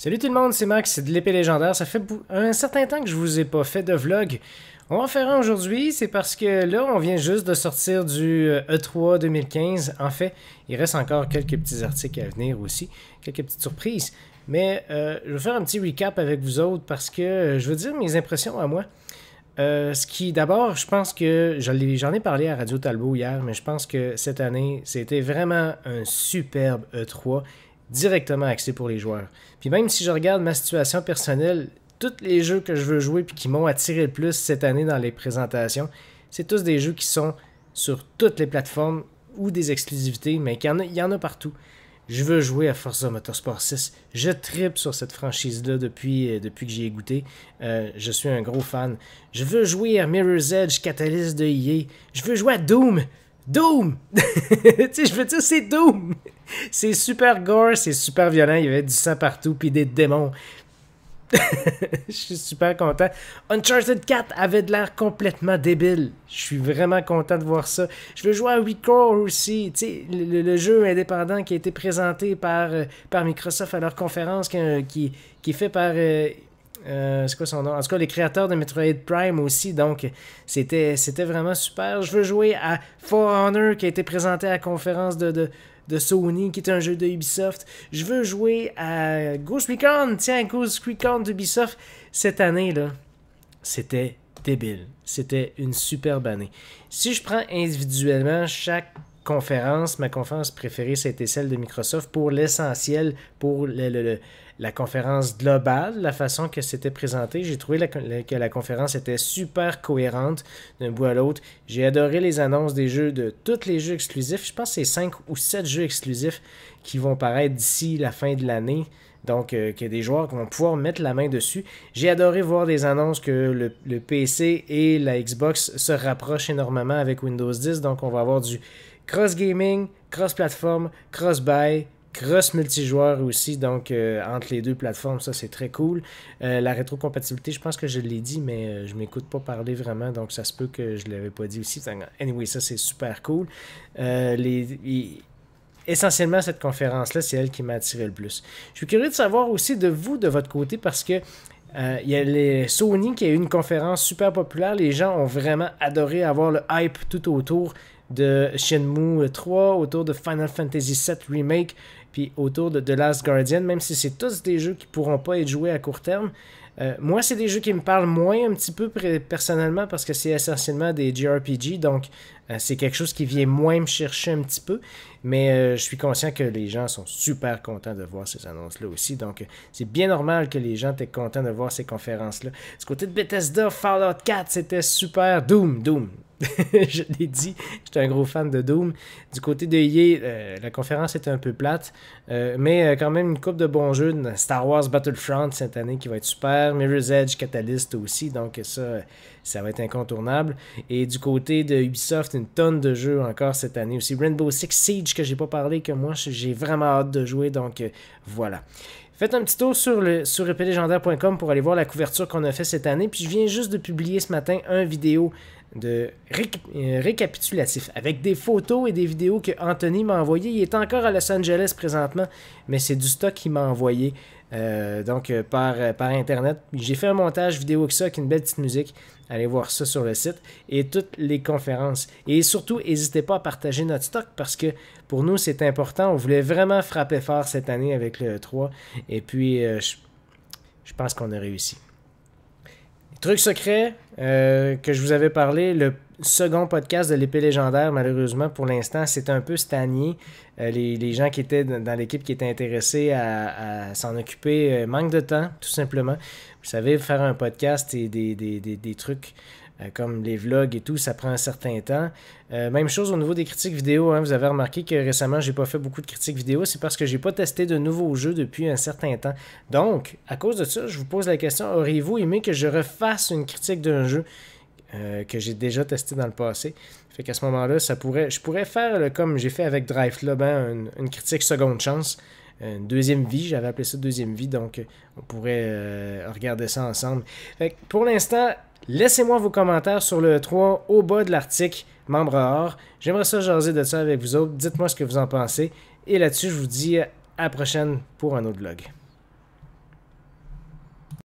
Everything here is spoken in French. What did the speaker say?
Salut tout le monde, c'est Max, c'est de l'épée légendaire. Ça fait un certain temps que je vous ai pas fait de vlog. On va en faire un aujourd'hui, c'est parce que là, on vient juste de sortir du E3 2015. En fait, il reste encore quelques petits articles à venir aussi, quelques petites surprises. Mais je vais faire un petit recap avec vous autres parce que je veux dire mes impressions à moi. D'abord, je pense que j'en ai parlé à Radio Talbot hier, mais je pense que cette année, c'était vraiment un superbe E3 directement axé pour les joueurs. Puis même si je regarde ma situation personnelle, tous les jeux que je veux jouer puis qui m'ont attiré le plus cette année dans les présentations, c'est tous des jeux qui sont sur toutes les plateformes ou des exclusivités, mais il y en a partout. Je veux jouer à Forza Motorsport 6. Je trippe sur cette franchise-là depuis que j'y ai goûté. Je suis un gros fan. Je veux jouer à Mirror's Edge, Catalyst de EA. Je veux jouer à Doom. Doom! Tu sais, je veux dire, c'est Doom! C'est super gore, c'est super violent. Il y avait du sang partout, puis des démons. Je suis super content. Uncharted 4 avait de l'air complètement débile. Je suis vraiment content de voir ça. Je veux jouer à Recore aussi. Tu sais, le jeu indépendant qui a été présenté par Microsoft à leur conférence, qui est fait par... c'est quoi son nom? En tout cas, les créateurs de Metroid Prime aussi. Donc, c'était vraiment super. Je veux jouer à For Honor qui a été présenté à la conférence de Sony, qui est un jeu de Ubisoft. Je veux jouer à Ghost Recon. Tiens, Ghost Recon d'Ubisoft. Cette année, là, c'était débile. C'était une superbe année. Si je prends individuellement chaque conférence, ma conférence préférée, c'était celle de Microsoft pour l'essentiel, pour la conférence globale, la façon que c'était présenté. J'ai trouvé que la conférence était super cohérente d'un bout à l'autre. J'ai adoré les annonces des jeux, de tous les jeux exclusifs. Je pense que c'est 5 ou 7 jeux exclusifs qui vont paraître d'ici la fin de l'année. Donc, qu'il y a des joueurs qui vont pouvoir mettre la main dessus. J'ai adoré voir des annonces que le PC et la Xbox se rapprochent énormément avec Windows 10. Donc, on va avoir du cross-gaming, cross-platform, cross-buy, cross-multijoueur aussi, donc entre les deux plateformes, ça c'est très cool. La rétrocompatibilité, je pense que je l'ai dit, mais je m'écoute pas parler vraiment, donc ça se peut que je l'avais pas dit aussi. Anyway, ça c'est super cool. Essentiellement, cette conférence-là, c'est elle qui m'a attiré le plus. Je suis curieux de savoir aussi de vous, de votre côté, parce que il y a les Sony qui a eu une conférence super populaire. Les gens ont vraiment adoré avoir le hype tout autour de Shenmue 3, autour de Final Fantasy VII Remake, puis autour de The Last Guardian, même si c'est tous des jeux qui ne pourront pas être joués à court terme. Moi, c'est des jeux qui me parlent moins un petit peu personnellement parce que c'est essentiellement des JRPG, donc c'est quelque chose qui vient moins me chercher un petit peu, mais je suis conscient que les gens sont super contents de voir ces annonces-là aussi, donc c'est bien normal que les gens étaient contents de voir ces conférences-là. Du côté de Bethesda, Fallout 4, c'était super. Doom. Je l'ai dit, j'étais un gros fan de Doom. Du côté de EA, la conférence était un peu plate, mais quand même une couple de bons jeux. Star Wars Battlefront cette année qui va être super. Mirror's Edge, Catalyst aussi, donc ça va être incontournable. Et du côté de Ubisoft, une tonne de jeux encore cette année aussi. Rainbow Six Siege que j'ai pas parlé, que moi j'ai vraiment hâte de jouer, donc voilà. Faites un petit tour sur epélégendaire.com pour aller voir la couverture qu'on a fait cette année. Puis je viens juste de publier ce matin une vidéo de récapitulatif avec des photos et des vidéos que Anthony m'a envoyé. Il est encore à Los Angeles présentement, mais c'est du stock qu'il m'a envoyé par internet. J'ai fait un montage vidéo avec ça, avec une belle petite musique. Allez voir ça sur le site et toutes les conférences. Et surtout, n'hésitez pas à partager notre stock parce que pour nous, c'est important. On voulait vraiment frapper fort cette année avec le E3 et puis je pense qu'on a réussi. Truc secret que je vous avais parlé, le second podcast de l'épée légendaire, malheureusement, pour l'instant, c'est un peu stagné. Les gens qui étaient dans l'équipe qui étaient intéressés à s'en occuper manquent de temps, tout simplement. Vous savez, faire un podcast et des trucs comme les vlogs et tout, ça prend un certain temps. Même chose au niveau des critiques vidéo. Vous avez remarqué que récemment, j'ai pas fait beaucoup de critiques vidéo. C'est parce que j'ai pas testé de nouveaux jeux depuis un certain temps. Donc, à cause de ça, je vous pose la question, auriez-vous aimé que je refasse une critique d'un jeu que j'ai déjà testé dans le passé? Fait qu'à ce moment-là, je pourrais faire comme j'ai fait avec Drive Club, une critique seconde chance. Une deuxième vie, j'avais appelé ça deuxième vie, donc on pourrait regarder ça ensemble. Fait que pour l'instant, laissez-moi vos commentaires sur le 3 au bas de l'article, membre or. J'aimerais ça jaser de ça avec vous autres. Dites-moi ce que vous en pensez. Et là-dessus, je vous dis à la prochaine pour un autre vlog.